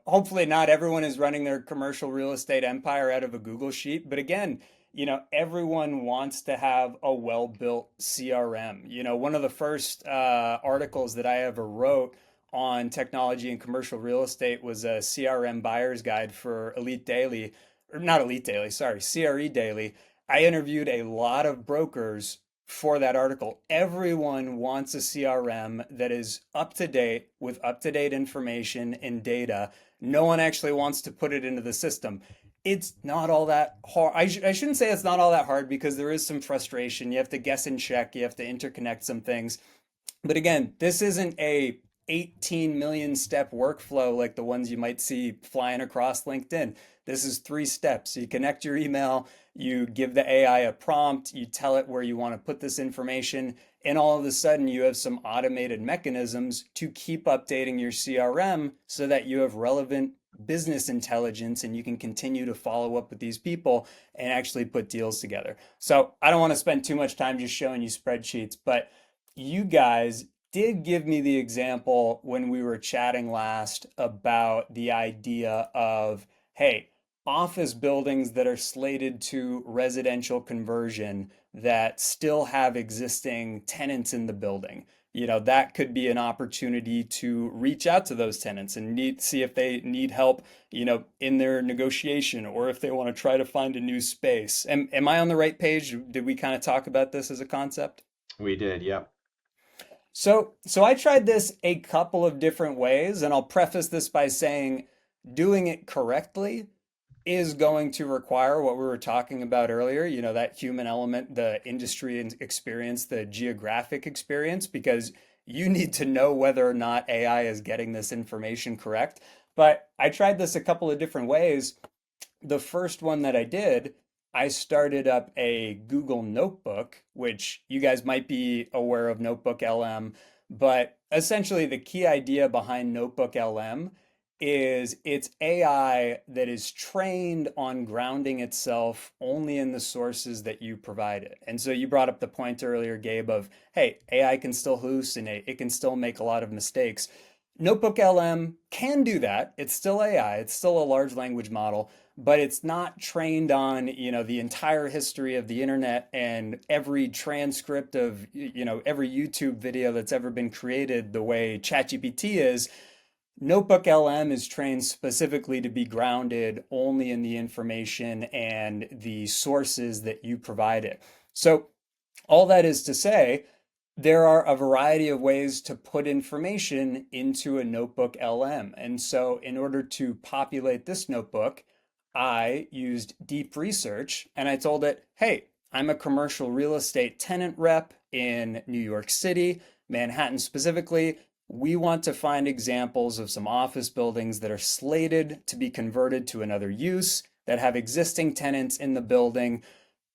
hopefully not everyone is running their commercial real estate empire out of a Google sheet. But again, everyone wants to have a well-built CRM. One of the first articles that I ever wrote on technology and commercial real estate was a CRM buyer's guide for Elite Daily, or not Elite Daily, sorry, CRE Daily. I interviewed a lot of brokers for that article. Everyone wants a CRM that is up to date with up to date information and data. No one actually wants to put it into the system. It's not all that hard. I shouldn't say it's not all that hard because there is some frustration. You have to guess and check, you have to interconnect some things. But again, this isn't a 18 million step workflow like the ones you might see flying across LinkedIn. This is 3 steps. You connect your email, you give the AI a prompt, you tell it where you want to put this information, and all of a sudden you have some automated mechanisms to keep updating your CRM so that you have relevant business intelligence and you can continue to follow up with these people and actually put deals together. So I don't want to spend too much time just showing you spreadsheets, but you guys did give me the example when we were chatting last about the idea of, hey, office buildings that are slated to residential conversion that still have existing tenants in the building. That could be an opportunity to reach out to those tenants and see if they need help, in their negotiation or if they want to try to find a new space. Am I on the right page? Did we kind of talk about this as a concept? We did, yep. So I tried this a couple of different ways, and I'll preface this by saying doing it correctly is going to require what we were talking about earlier, that human element, the industry experience, the geographic experience, because you need to know whether or not AI is getting this information correct. But I tried this a couple of different ways. The first one that I did, I started up a Google Notebook, which you guys might be aware of Notebook LM, but essentially the key idea behind Notebook LM is it's AI that is trained on grounding itself only in the sources that you provide it. And so you brought up the point earlier, Gabe, of, hey, AI can still hallucinate, it can still make a lot of mistakes. Notebook LM can do that. It's still AI, it's still a large language model, but it's not trained on, the entire history of the internet and every transcript of, every YouTube video that's ever been created the way ChatGPT is. Notebook LM is trained specifically to be grounded only in the information and the sources that you provide it. So all that is to say, there are a variety of ways to put information into a notebook LM. And so in order to populate this notebook, I used deep research and I told it, hey, I'm a commercial real estate tenant rep in New York City, Manhattan specifically. We want to find examples of some office buildings that are slated to be converted to another use, that have existing tenants in the building.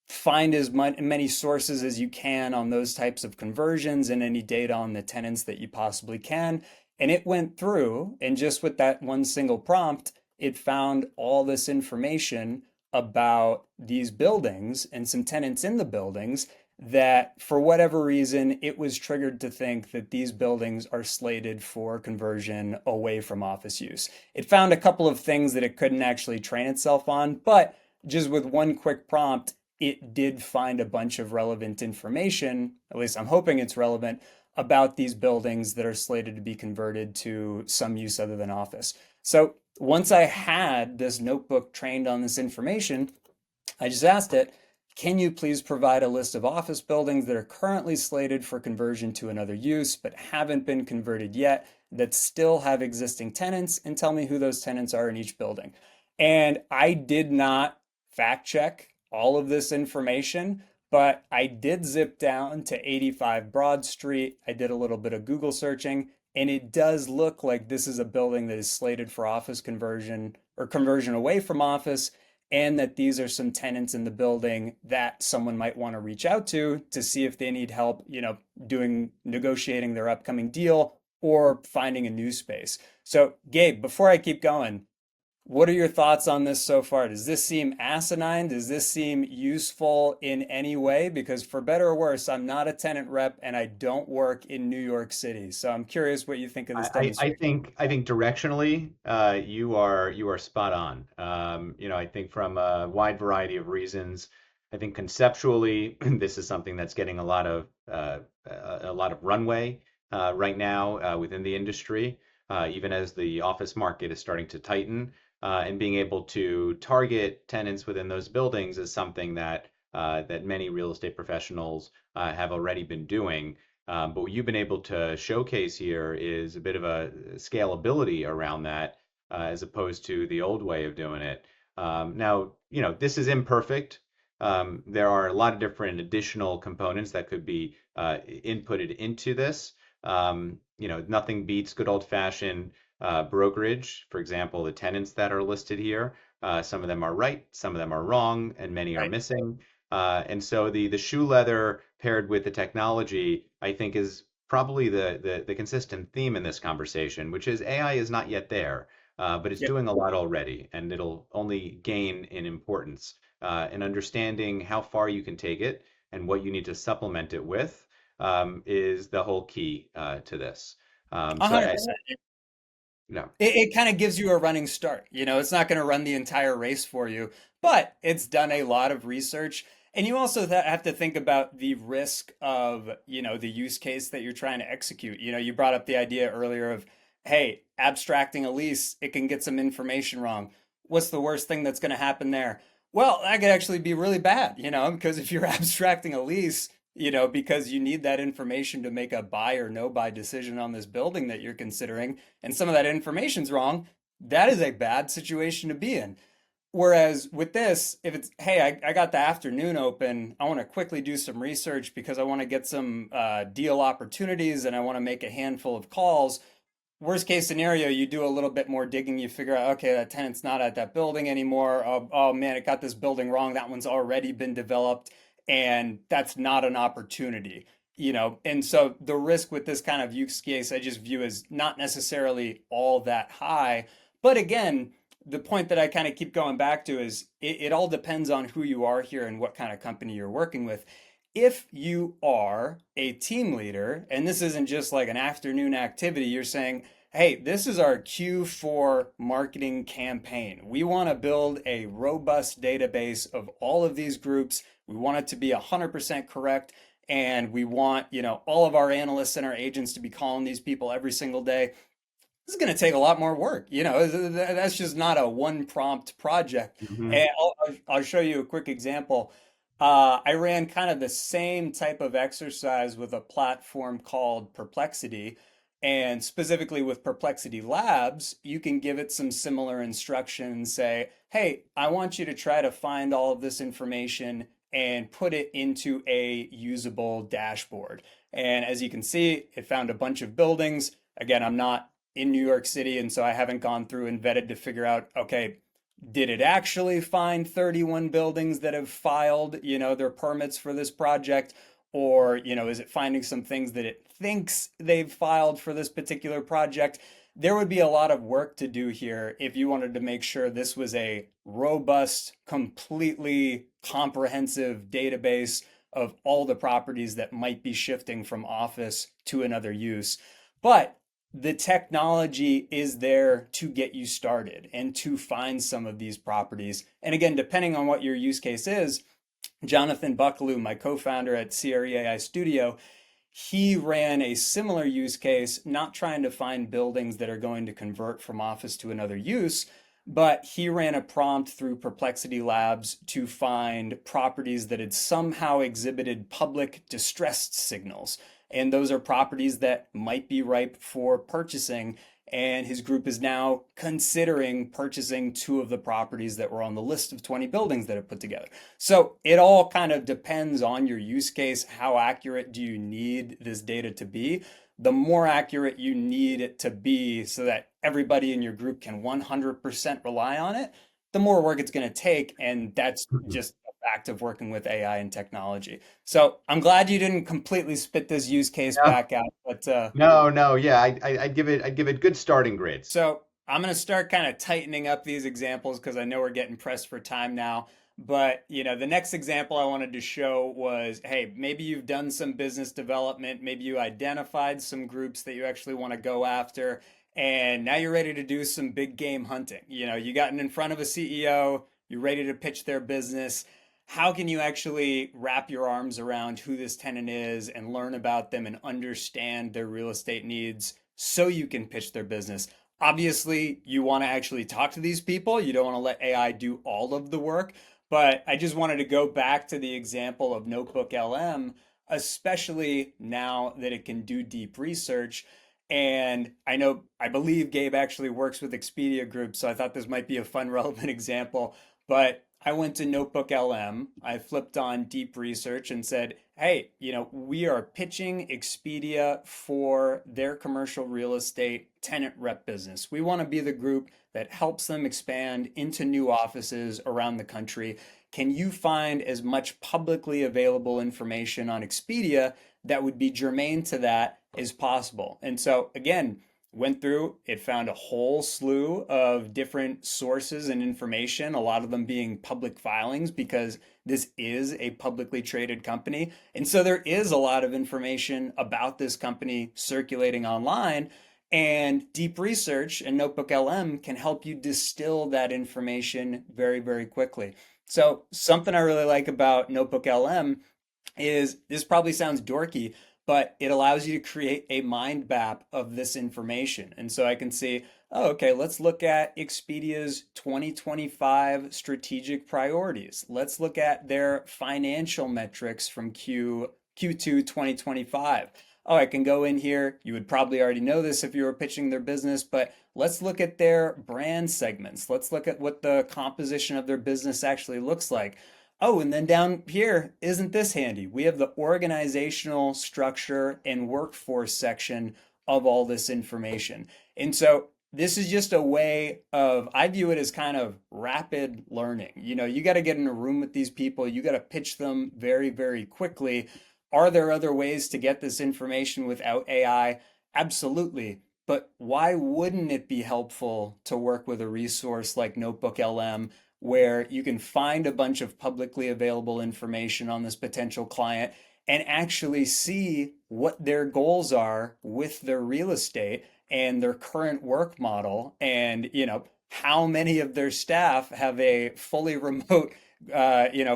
Find as many sources as you can on those types of conversions and any data on the tenants that you possibly can. And it went through, and just with that one single prompt, it found all this information about these buildings and some tenants in the buildings that, for whatever reason, it was triggered to think that these buildings are slated for conversion away from office use. It found a couple of things that it couldn't actually train itself on, but just with one quick prompt, it did find a bunch of relevant information, at least I'm hoping it's relevant, about these buildings that are slated to be converted to some use other than office. So once I had this notebook trained on this information, I just asked it, can you please provide a list of office buildings that are currently slated for conversion to another use but haven't been converted yet, that still have existing tenants, and tell me who those tenants are in each building. And I did not fact check all of this information, but I did zip down to 85 Broad Street. I did a little bit of Google searching, and it does look like this is a building that is slated for office conversion or conversion away from office, and that these are some tenants in the building that someone might want to reach out to see if they need help, negotiating their upcoming deal or finding a new space. So, Gabe, before I keep going, What are your thoughts on this so far? Does this seem asinine? Does this seem useful in any way? Because for better or worse, I'm not a tenant rep and I don't work in New York City. So I'm curious what you think of this demonstration. I think directionally, you are spot on. I think from a wide variety of reasons, I think conceptually, this is something that's getting a lot of runway right now within the industry, even as the office market is starting to tighten, and being able to target tenants within those buildings is something that many real estate professionals have already been doing. But what you've been able to showcase here is a bit of a scalability around that, as opposed to the old way of doing it. Now, this is imperfect. There are a lot of different additional components that could be inputted into this. Nothing beats good old-fashioned brokerage. For example, the tenants that are listed here, some of them are right, some of them are wrong, and many are Right. missing. And so the shoe leather paired with the technology, I think, is probably the consistent theme in this conversation, which is AI is not yet there, but it's Yep. doing a lot already, and it'll only gain in importance. And understanding how far you can take it and what you need to supplement it with is the whole key to this. So I, 100%. no. It kind of gives you a running start. It's not going to run the entire race for you, but it's done a lot of research. And you also have to think about the risk of, the use case that you're trying to execute. You brought up the idea earlier of, hey, abstracting a lease, it can get some information wrong. What's the worst thing that's going to happen there? Well, that could actually be really bad, because if you're abstracting a lease, because you need that information to make a buy or no buy decision on this building that you're considering, and some of that information's wrong, that is a bad situation to be in. Whereas with this, if it's, hey, I got the afternoon open, I want to quickly do some research because I want to get some deal opportunities and I want to make a handful of calls. Worst case scenario, you do a little bit more digging. You figure out, okay, that tenant's not at that building anymore. Oh man, it got this building wrong. That one's already been developed, and that's not an opportunity. And so the risk with this kind of use case, I just view as not necessarily all that high. But again, the point that I kind of keep going back to is it all depends on who you are here and what kind of company you're working with. If you are a team leader, and this isn't just like an afternoon activity, you're saying, hey, this is our Q4 marketing campaign. We want to build a robust database of all of these groups. We want it to be 100% correct. And we want, all of our analysts and our agents to be calling these people every single day. This is going to take a lot more work. That's just not a one prompt project. Hmm. And I'll show you a quick example. I ran kind of the same type of exercise with a platform called Perplexity. And specifically with Perplexity Labs, you can give it some similar instructions. Say, hey, I want you to try to find all of this information and put it into a usable dashboard. And as you can see, it found a bunch of buildings. Again, I'm not in New York City, and so I haven't gone through and vetted to figure out, okay, did it actually find 31 buildings that have filed, their permits for this project? Or, is it finding some things that it thinks they've filed for this particular project? There would be a lot of work to do here if you wanted to make sure this was a robust, completely comprehensive database of all the properties that might be shifting from office to another use. But the technology is there to get you started and to find some of these properties. And again, depending on what your use case is, Jonathan Buckaloo, my co-founder at CRE AI Studio, he ran a similar use case, not trying to find buildings that are going to convert from office to another use, but he ran a prompt through Perplexity Labs to find properties that had somehow exhibited public distressed signals. And those are properties that might be ripe for purchasing. And his group is now considering purchasing two of the properties that were on the list of 20 buildings that it put together. So it all kind of depends on your use case. How accurate do you need this data to be? The more accurate you need it to be so that everybody in your group can 100% rely on it, the more work it's going to take. And that's just a fact of working with AI and technology. So I'm glad you didn't completely spit this use case No, back out, but no, no, yeah, I'd give it good starting grades. so I'm going to start kind of tightening up these examples because I know we're getting pressed for time now. But, the next example I wanted to show was, hey, maybe you've done some business development, maybe you identified some groups that you actually want to go after, and now you're ready to do some big game hunting. You gotten in front of a CEO, you're ready to pitch their business. How can you actually wrap your arms around who this tenant is and learn about them and understand their real estate needs so you can pitch their business? Obviously, you want to actually talk to these people. You don't want to let AI do all of the work. But I just wanted to go back to the example of Notebook LM, especially now that it can do deep research. And I believe Gabe actually works with Expedia Group, so I thought this might be a fun, relevant example. But I went to Notebook LM, I flipped on deep research and said, hey, we are pitching Expedia for their commercial real estate tenant rep business. We want to be the group that helps them expand into new offices around the country. Can you find as much publicly available information on Expedia that would be germane to that as possible? And so, again, went through, it found a whole slew of different sources and information, a lot of them being public filings because this is a publicly traded company. And so there is a lot of information about this company circulating online. And deep research and Notebook LM can help you distill that information very, very quickly. So, something I really like about Notebook LM is this probably sounds dorky, but it allows you to create a mind map of this information. And so I can see, oh, okay, let's look at Expedia's 2025 strategic priorities. Let's look at their financial metrics from Q2 2025. Oh, I can go in here. You would probably already know this if you were pitching their business, but let's look at their brand segments. Let's look at what the composition of their business actually looks like. Oh, and then down here, isn't this handy? We have the organizational structure and workforce section of all this information. And so this is just a way of, I view it as kind of rapid learning. You got to get in a room with these people, you got to pitch them very, very quickly. Are there other ways to get this information without AI? Absolutely. But why wouldn't it be helpful to work with a resource like Notebook LM where you can find a bunch of publicly available information on this potential client and actually see what their goals are with their real estate and their current work model, and how many of their staff have a fully remote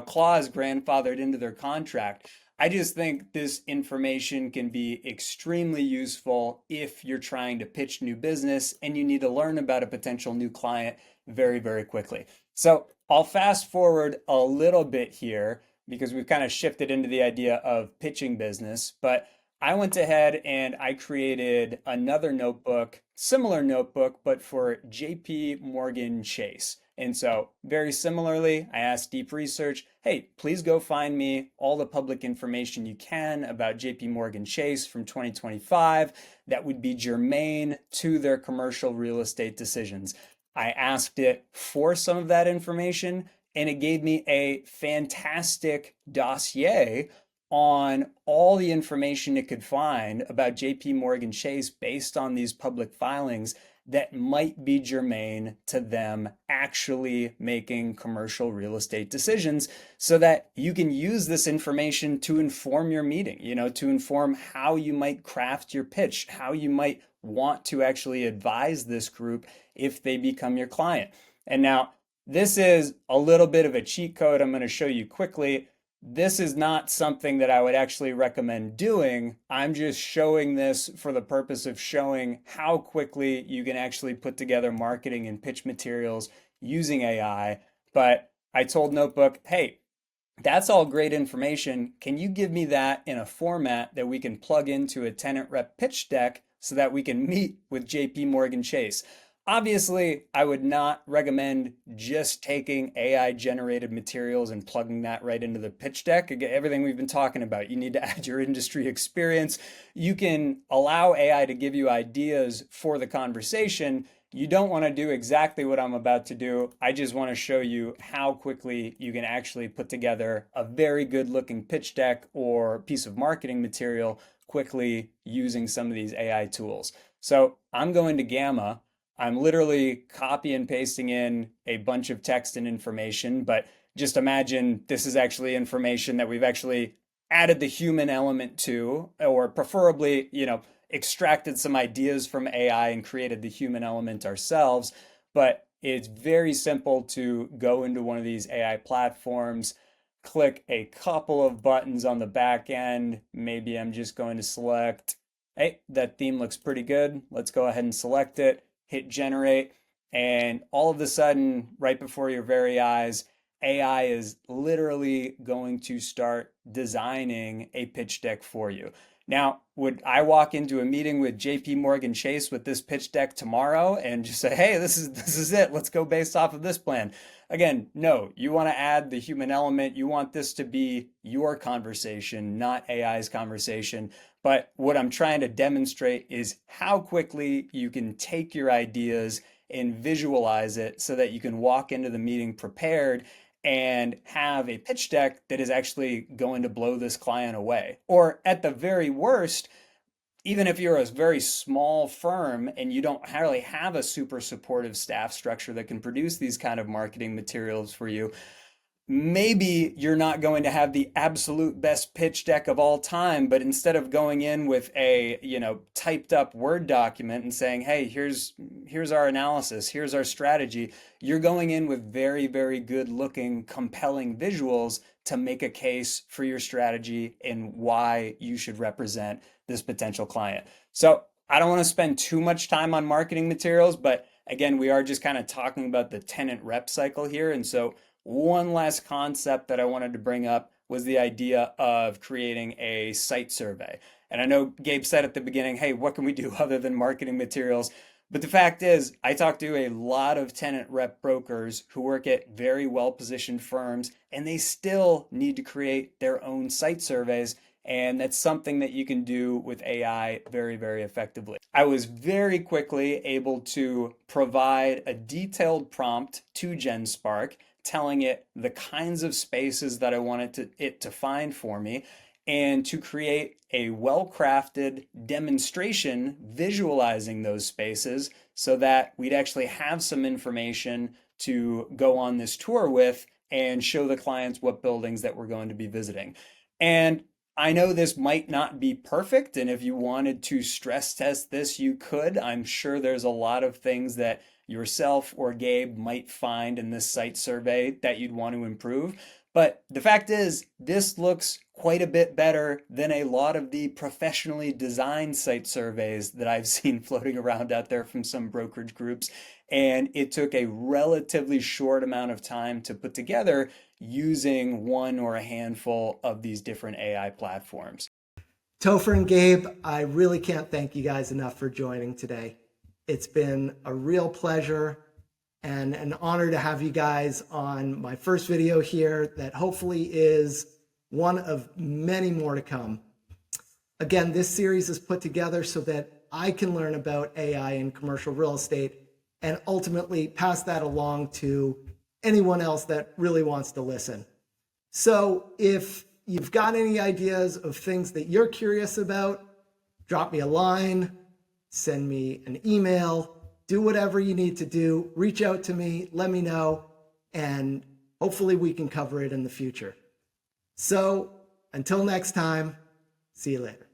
clause grandfathered into their contract. I just think this information can be extremely useful if you're trying to pitch new business and you need to learn about a potential new client very, very quickly. So I'll fast forward a little bit here because we've kind of shifted into the idea of pitching business. But I went ahead and I created another notebook, similar notebook, but for JP Morgan Chase. And so, very similarly, I asked deep research, hey, please go find me all the public information you can about JP Morgan Chase from 2025 that would be germane to their commercial real estate decisions. I asked it for some of that information, and it gave me a fantastic dossier on all the information it could find about JP Morgan Chase based on these public filings that might be germane to them actually making commercial real estate decisions, so that you can use this information to inform your meeting, to inform how you might craft your pitch, how you might want to actually advise this group if they become your client. And now, this is a little bit of a cheat code I'm going to show you quickly. This is not something that I would actually recommend doing. I'm just showing this for the purpose of showing how quickly you can actually put together marketing and pitch materials using AI. But I told Notebook, hey, that's all great information. Can you give me that in a format that we can plug into a tenant rep pitch deck so that we can meet with JP Morgan Chase? Obviously, I would not recommend just taking AI generated materials and plugging that right into the pitch deck. Again, everything we've been talking about, you need to add your industry experience. You can allow AI to give you ideas for the conversation. You don't want to do exactly what I'm about to do. I just want to show you how quickly you can actually put together a very good looking pitch deck or piece of marketing material quickly using some of these AI tools. So I'm going to Gamma. I'm literally copy and pasting in a bunch of text and information, but just imagine this is actually information that we've actually added the human element to, or preferably, extracted some ideas from AI and created the human element ourselves. But it's very simple to go into one of these AI platforms, click a couple of buttons on the back end. Maybe I'm just going to select, hey, that theme looks pretty good. Let's go ahead and select it, hit generate, and all of a sudden, right before your very eyes, AI is literally going to start designing a pitch deck for you. Now, would I walk into a meeting with JP Morgan Chase with this pitch deck tomorrow and just say, "Hey, this is it. Let's go based off of this plan"? Again, no. You want to add the human element. You want this to be your conversation, not AI's conversation. But what I'm trying to demonstrate is how quickly you can take your ideas and visualize it so that you can walk into the meeting prepared and have a pitch deck that is actually going to blow this client away. Or at the very worst, even if you're a very small firm and you don't really have a super supportive staff structure that can produce these kind of marketing materials for you, maybe you're not going to have the absolute best pitch deck of all time, but instead of going in with a, typed up Word document and saying, "Hey, here's our analysis, here's our strategy," you're going in with very, very good looking, compelling visuals to make a case for your strategy and why you should represent this potential client. So I don't want to spend too much time on marketing materials, but again, we are just kind of talking about the tenant rep cycle here. And so one last concept that I wanted to bring up was the idea of creating a site survey. And I know Gabe said at the beginning, "Hey, what can we do other than marketing materials?" But the fact is, I talk to a lot of tenant rep brokers who work at very well positioned firms, and they still need to create their own site surveys. And that's something that you can do with AI very, very effectively. I was very quickly able to provide a detailed prompt to GenSpark, telling it the kinds of spaces that I wanted it to find for me, and to create a well-crafted demonstration visualizing those spaces so that we'd actually have some information to go on this tour with and show the clients what buildings that we're going to be visiting. And I know this might not be perfect, and if you wanted to stress test this, you could. I'm sure there's a lot of things that yourself or Gabe might find in this site survey that you'd want to improve. But the fact is, this looks quite a bit better than a lot of the professionally designed site surveys that I've seen floating around out there from some brokerage groups. And it took a relatively short amount of time to put together using one or a handful of these different AI platforms. Topher and Gabe, I really can't thank you guys enough for joining today. It's been a real pleasure and an honor to have you guys on my first video here that hopefully is one of many more to come. Again, this series is put together so that I can learn about AI in commercial real estate and ultimately pass that along to anyone else that really wants to listen. So if you've got any ideas of things that you're curious about, drop me a line, send me an email, do whatever you need to do, reach out to me, let me know, and hopefully we can cover it in the future. So until next time, see you later.